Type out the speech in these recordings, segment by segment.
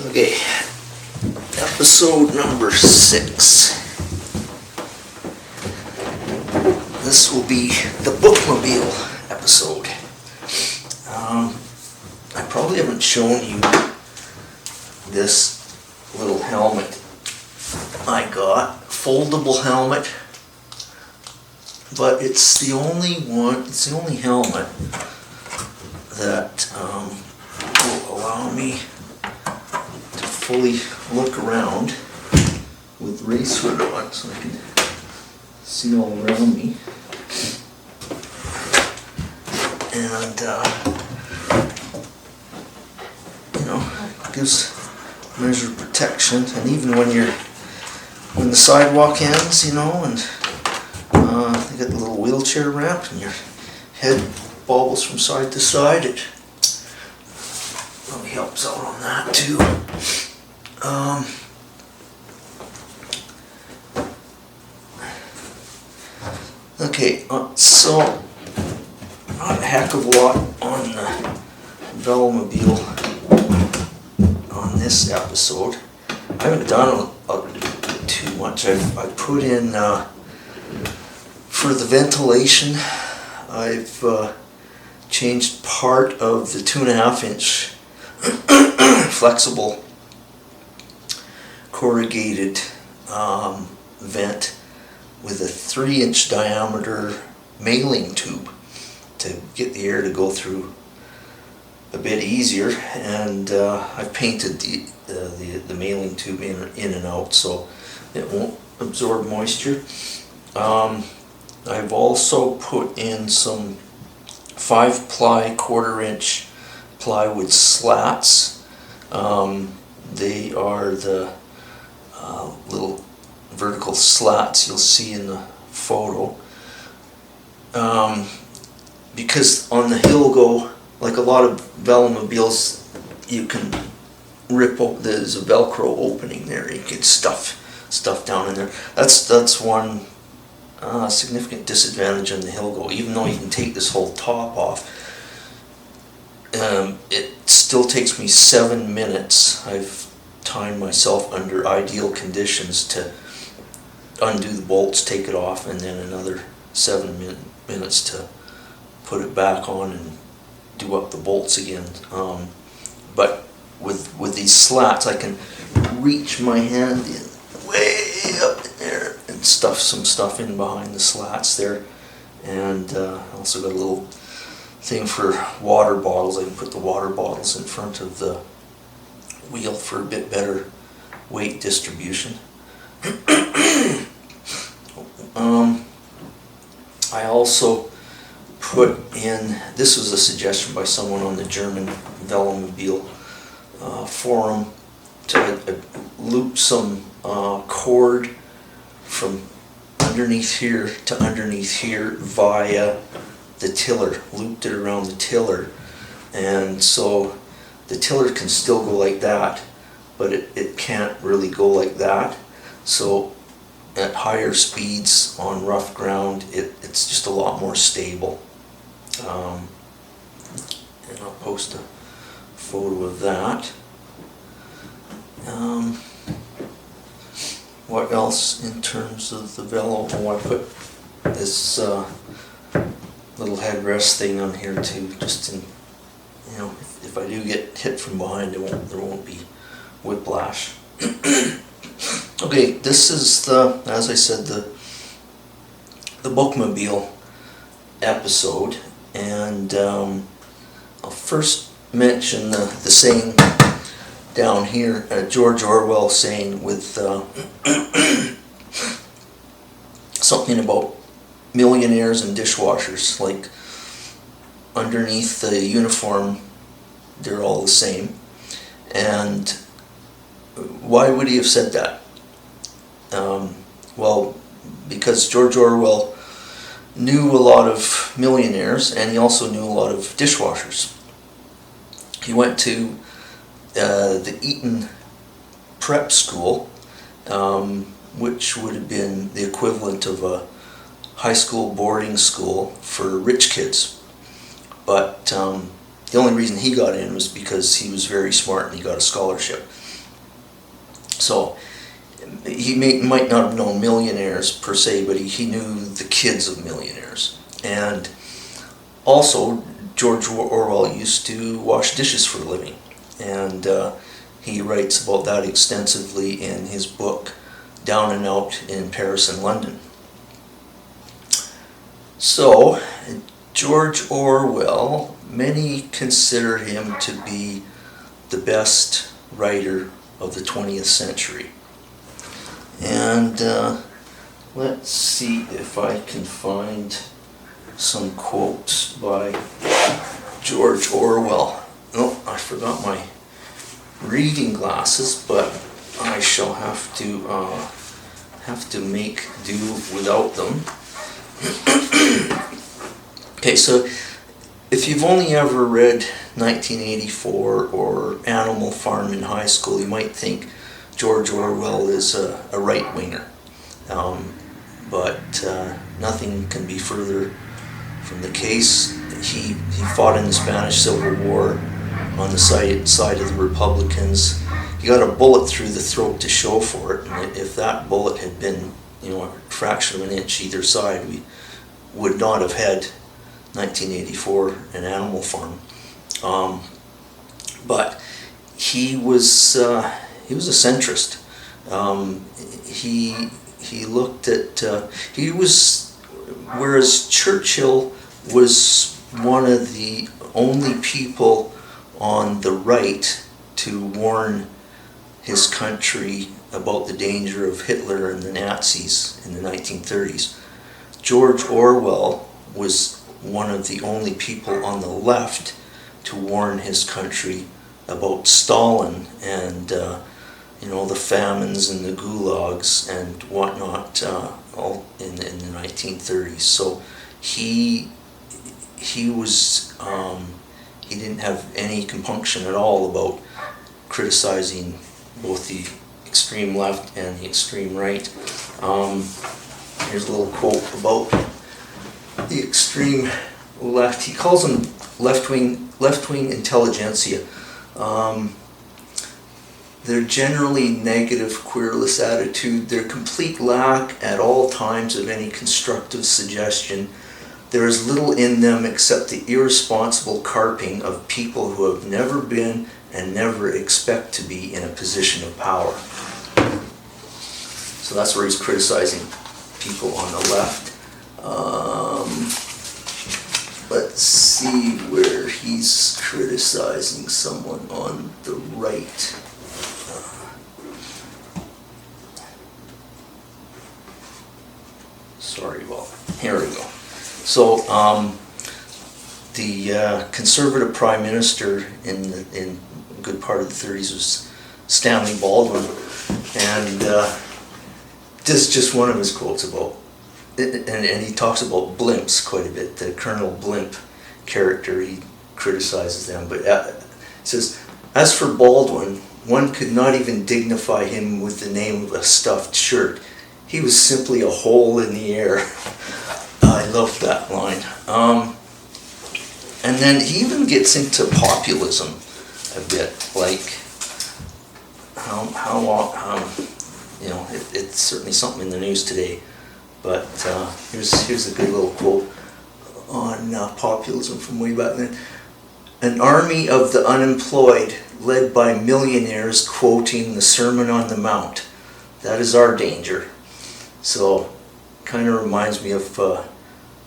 Okay, episode number 6. This will be the bookmobile episode. I probably haven't shown you this little helmet I got, foldable helmet, but it's the only helmet that will allow me to fully look around with race hood on so I can see all around me. And gives measure of protection, and even when the sidewalk ends, and you get the little wheelchair ramp and your head bobbles from side to side, it really helps out on that too. Okay, so not a heck of a lot on the velomobile on this episode. I haven't done too much. I put in for the ventilation. I've changed part of the 2.5-inch flexible corrugated vent with a 3-inch diameter mailing tube to get the air to go through a bit easier, and I've painted the mailing tube in and out so it won't absorb moisture. I've also put in some 5-ply 1/4-inch plywood slats. They are the little vertical slats you'll see in the photo. Because on the hill go, like a lot of velomobiles, you can rip open, there's a Velcro opening there, you can stuff down in there. That's one significant disadvantage on the hill go. Even though you can take this whole top off, it still takes me 7 minutes. I've timed myself under ideal conditions to undo the bolts, take it off, and then another 7 minutes to put it back on and do up the bolts again. But with these slats, I can reach my hand in way up in there and stuff some stuff in behind the slats there. And also got a little thing for water bottles. I can put the water bottles in front of the wheel for a bit better weight distribution. I also put in, this was a suggestion by someone on the German velomobile forum, to loop some cord from underneath here to underneath here via the tiller, looped it around the tiller, and so the tiller can still go like that, but it can't really go like that. So at higher speeds on rough ground, it's just a lot more stable. And I'll post a photo of that. What else in terms of the velo? Oh, I put this little headrest thing on here too, just in, if I do get hit from behind, there won't be whiplash. Okay, this is as I said, the bookmobile episode, and I'll first mention the saying down here, George Orwell saying with something about millionaires and dishwashers, like underneath the uniform they're all the same. And why would he have said that? Well, because George Orwell knew a lot of millionaires, and he also knew a lot of dishwashers. He went to the Eton prep school, which would have been the equivalent of a high school boarding school for rich kids. But the only reason he got in was because he was very smart and he got a scholarship. So he might not have known millionaires per se, but he knew the kids of millionaires. And also, George Orwell used to wash dishes for a living. And he writes about that extensively in his book, Down and Out in Paris and London. So, George Orwell, many consider him to be the best writer of the 20th century. And let's see if I can find some quotes by George Orwell. Oh, I forgot my reading glasses, but I shall have to make do without them. Okay, so if you've only ever read 1984 or Animal Farm in high school, you might think George Orwell is a right-winger. But nothing can be further from the case. He fought in the Spanish Civil War on the side of the Republicans. He got a bullet through the throat to show for it, and if that bullet had been, a fraction of an inch either side, we would not have had 1984 and Animal Farm. But he was a centrist. He looked at whereas Churchill was one of the only people on the right to warn his country about the danger of Hitler and the Nazis in the 1930s. George Orwell was one of the only people on the left to warn his country about Stalin and the famines and the gulags and whatnot all in the 1930s. So he didn't have any compunction at all about criticizing both the extreme left and the extreme right. Here's a little quote about the extreme left. He calls them left-wing intelligentsia. Their generally negative, querulous attitude, their complete lack at all times of any constructive suggestion. There is little in them except the irresponsible carping of people who have never been and never expect to be in a position of power. So that's where he's criticizing people on the left. Let's see where he's criticizing someone on the right. Here we go. So the conservative prime minister in a good part of the 30s was Stanley Baldwin, and this is just one of his quotes about, and he talks about blimps quite a bit. The Colonel Blimp character, he criticizes them, but it says, as for Baldwin, one could not even dignify him with the name of a stuffed shirt. He was simply a hole in the air. I love that line. And then he even gets into populism a bit, like it's certainly something in the news today. But here's a good little quote on populism from way back then. An army of the unemployed, led by millionaires quoting the Sermon on the Mount. That is our danger. So, kind of reminds me of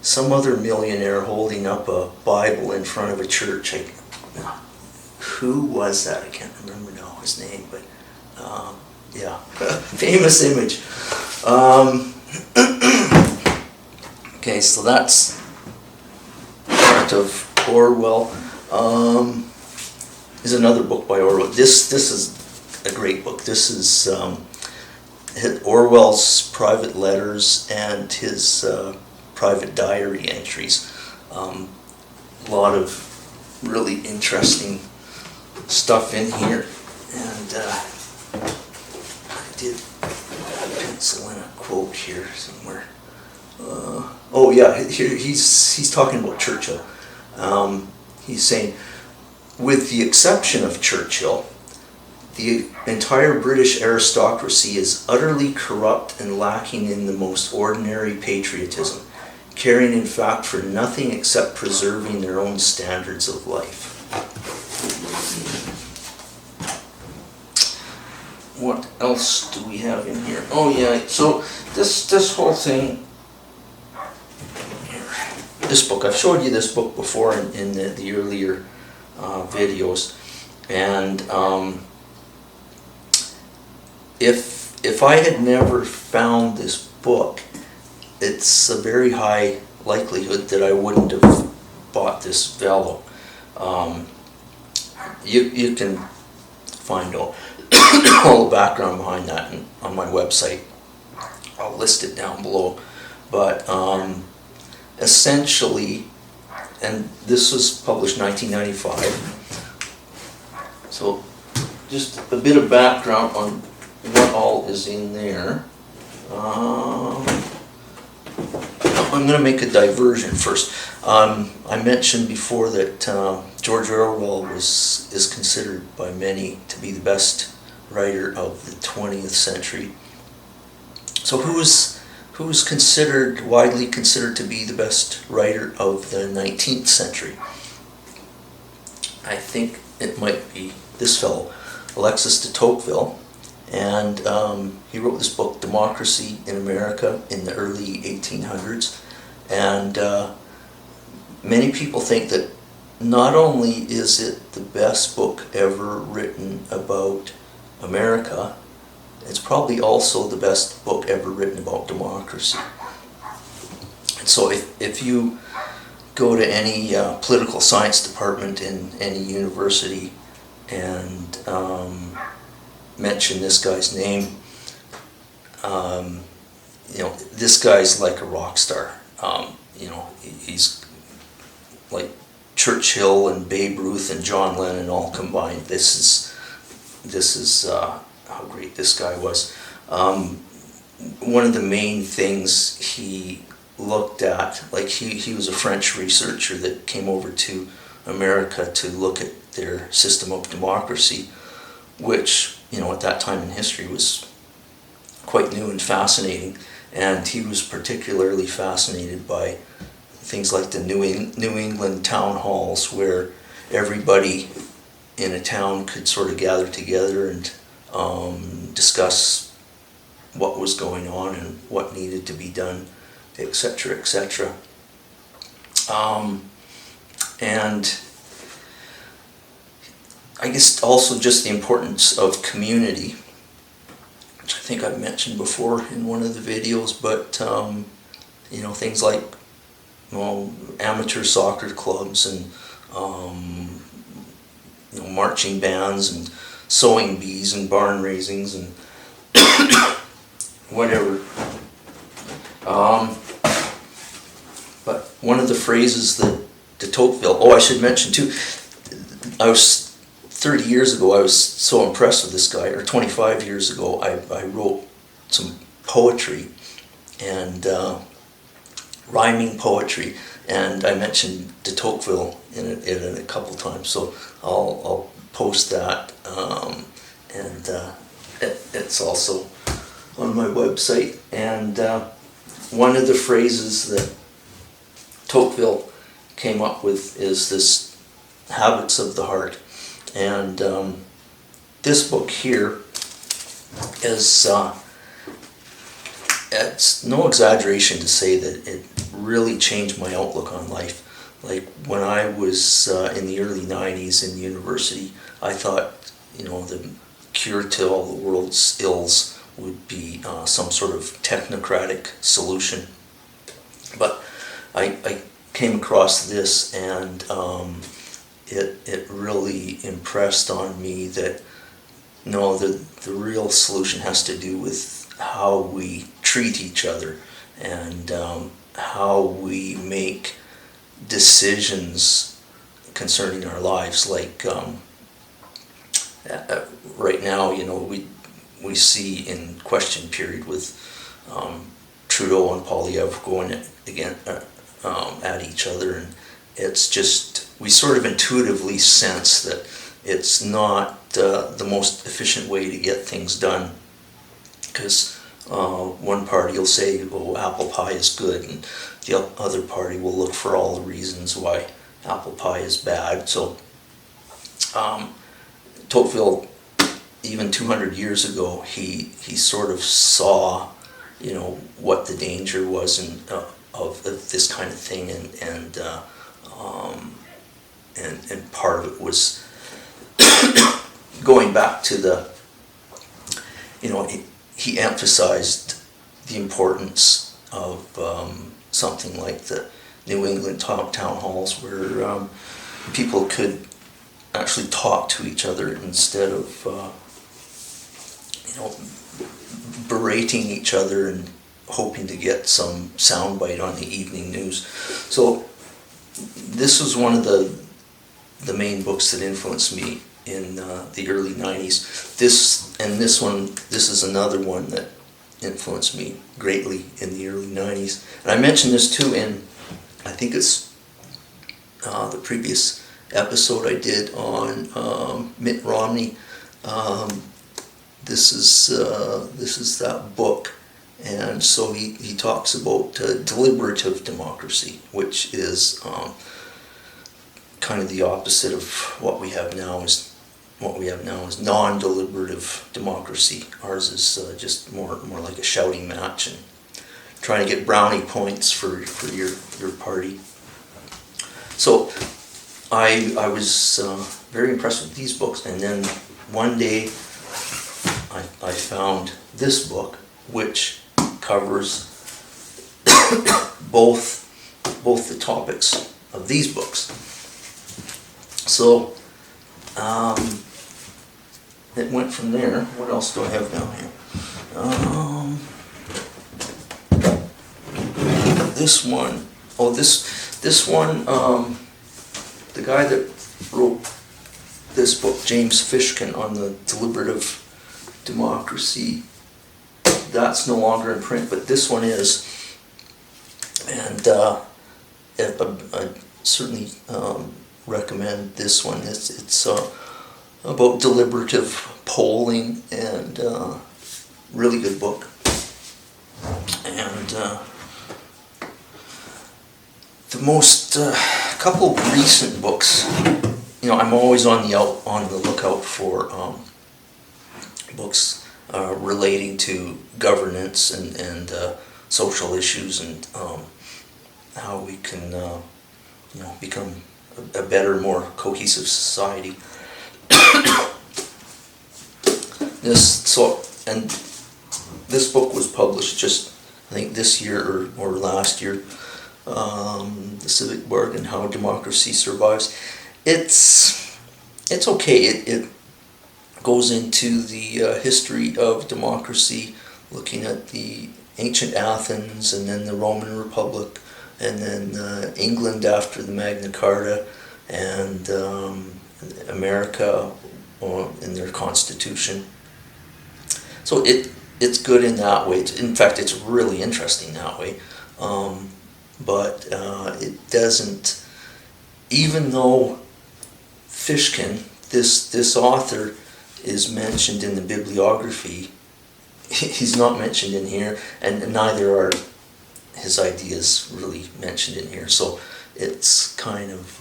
some other millionaire holding up a Bible in front of a church. Who was that? I can't remember now his name, but yeah, famous image. Okay, so that's part of Orwell. Is another book by Orwell. This is a great book. This is Orwell's private letters and his private diary entries. A lot of really interesting stuff in here, and I did pencil in a quote here somewhere. Oh yeah, here he's talking about Churchill. He's saying, with the exception of Churchill, The entire British aristocracy is utterly corrupt and lacking in the most ordinary patriotism, caring in fact for nothing except preserving their own standards of life. What else do we have in here? Oh yeah, so this whole thing, this book, I've showed you this book before in the earlier videos, and if I had never found this book, it's a very high likelihood that I wouldn't have bought this velo. You can find all the background behind that on my website. I'll list it down below. But essentially, and this was published 1995, so just a bit of background on what all is in there. I'm going to make a diversion first. I mentioned before that George Orwell is considered by many to be the best writer of the 20th century. So who is widely considered to be the best writer of the 19th century? I think it might be this fellow, Alexis de Tocqueville. And he wrote this book, Democracy in America, in the early 1800s. And many people think that not only is it the best book ever written about America, it's probably also the best book ever written about democracy. And so if you go to any political science department in any university and mention this guy's name, this guy's like a rock star. He's like Churchill and Babe Ruth and John Lennon all combined. This is how great this guy was. One of the main things he looked at, like he was a French researcher that came over to America to look at their system of democracy, which, at that time in history was quite new and fascinating. And he was particularly fascinated by things like the New England town halls, where everybody in a town could sort of gather together and discuss what was going on and what needed to be done, etc., etc. And I guess also just the importance of community, which I think I've mentioned before in one of the videos, but things like amateur soccer clubs and marching bands and sewing bees and barn raisings and whatever. But one of the phrases that de Tocqueville, I should mention too, 30 years ago, I was so impressed with this guy, or 25 years ago, I wrote some poetry and rhyming poetry, and I mentioned de Tocqueville in it a couple times, so I'll post that, and it's also on my website. And one of the phrases that Tocqueville came up with is this habits of the heart. And this book here is, it's no exaggeration to say that it really changed my outlook on life. Like when I was in the early 90s in university, I thought, the cure to all the world's ills would be some sort of technocratic solution. But I came across this, and it really impressed on me that no, the real solution has to do with how we treat each other and how we make decisions concerning our lives. Like right now, we see in question period with Trudeau and Polyev going again at each other, and it's just, we sort of intuitively sense that it's not the most efficient way to get things done, because one party will say, oh, apple pie is good, and the other party will look for all the reasons why apple pie is bad. So Tocqueville, even 200 years ago, he sort of saw, what the danger was of this kind of thing, and part of it was going back to the, he emphasized the importance of something like the New England town halls, where people could actually talk to each other instead of berating each other and hoping to get some soundbite on the evening news. So this was one of the main books that influenced me in the early 90s. This is another one that influenced me greatly in the early 90s. And I mentioned this too in, I think it's the previous episode I did on Mitt Romney. This is that book, and so he talks about deliberative democracy, which is kind of the opposite of what we have now. Is non-deliberative democracy. Ours is just more like a shouting match and trying to get brownie points for your party. So I was very impressed with these books, and then one day I found this book, which covers both the topics of these books. So it went from there. What else do I have down here? This one. Oh, this one. The guy that wrote this book, James Fishkin, on the deliberative democracy, that's no longer in print, but this one is. And I certainly recommend this one. It's about deliberative polling, and really good book. And the most couple recent books, I'm always on the lookout for books relating to governance and social issues, and how we can become a better, more cohesive society. This book was published just, I think, this year or last year. The Civic Bargain: How Democracy Survives. It's okay. It goes into the history of democracy, looking at the ancient Athens, and then the Roman Republic, and then England after the Magna Carta, and America in their Constitution. So it's good in that way. In fact, it's really interesting that way. But it doesn't, even though Fishkin, this author, is mentioned in the bibliography, he's not mentioned in here, and neither are his ideas really mentioned in here. So it's kind of,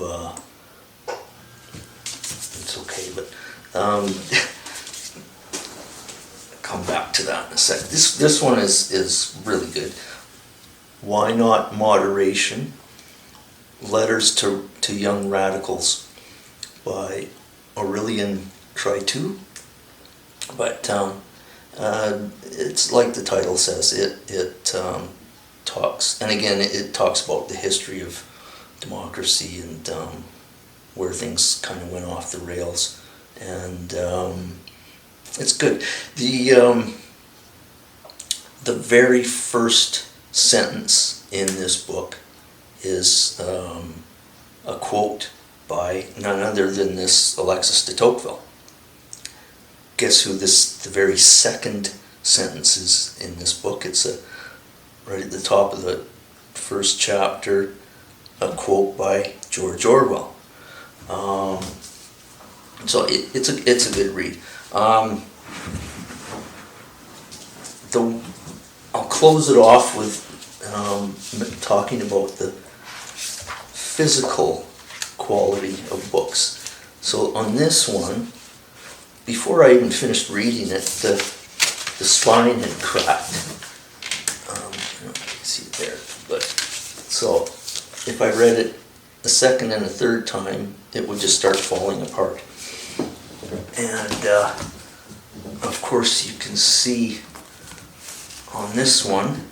it's okay, but come back to that in a sec. This one is really good. Why Not Moderation? Letters to Young Radicals by Aurelian Tritu. But it's like the title says, it talks, and again, it talks about the history of democracy and where things kind of went off the rails, and it's good. The very first sentence in this book is a quote by none other than this Alexis de Tocqueville. Guess who the very second sentence is in this book? It's right at the top of the first chapter, a quote by George Orwell. So it's a good read. I'll close it off with talking about the physical quality of books. So on this one, before I even finished reading it, the spine had cracked. I don't know if you can see it there, but so if I read it a second and a third time, it would just start falling apart. And of course you can see on this one,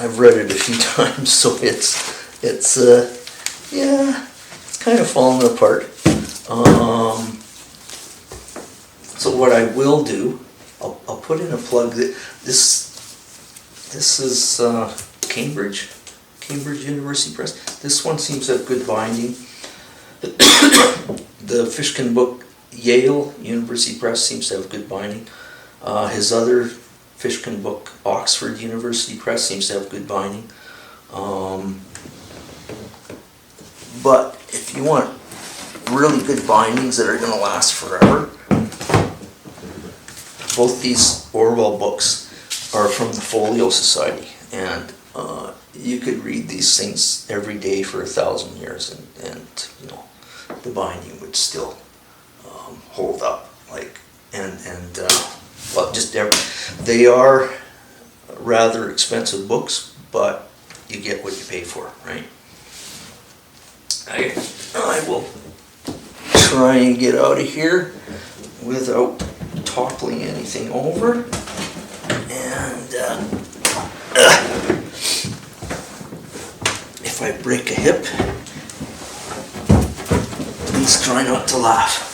I've read it a few times, so it's kind of falling apart. So what I will do, I'll put in a plug that this is Cambridge University Press. This one seems to have good binding. The Fishkin book, Yale University Press, seems to have good binding. His other Fishkin book, Oxford University Press, seems to have good binding. But if you want really good bindings that are going to last forever, both these Orwell books are from the Folio Society, and you could read these things every day for 1,000 years, and you know, the binding would still hold up. They are rather expensive books, but you get what you pay for, right? I will try and get out of here without toppling anything over, and if I break a hip, please try not to laugh.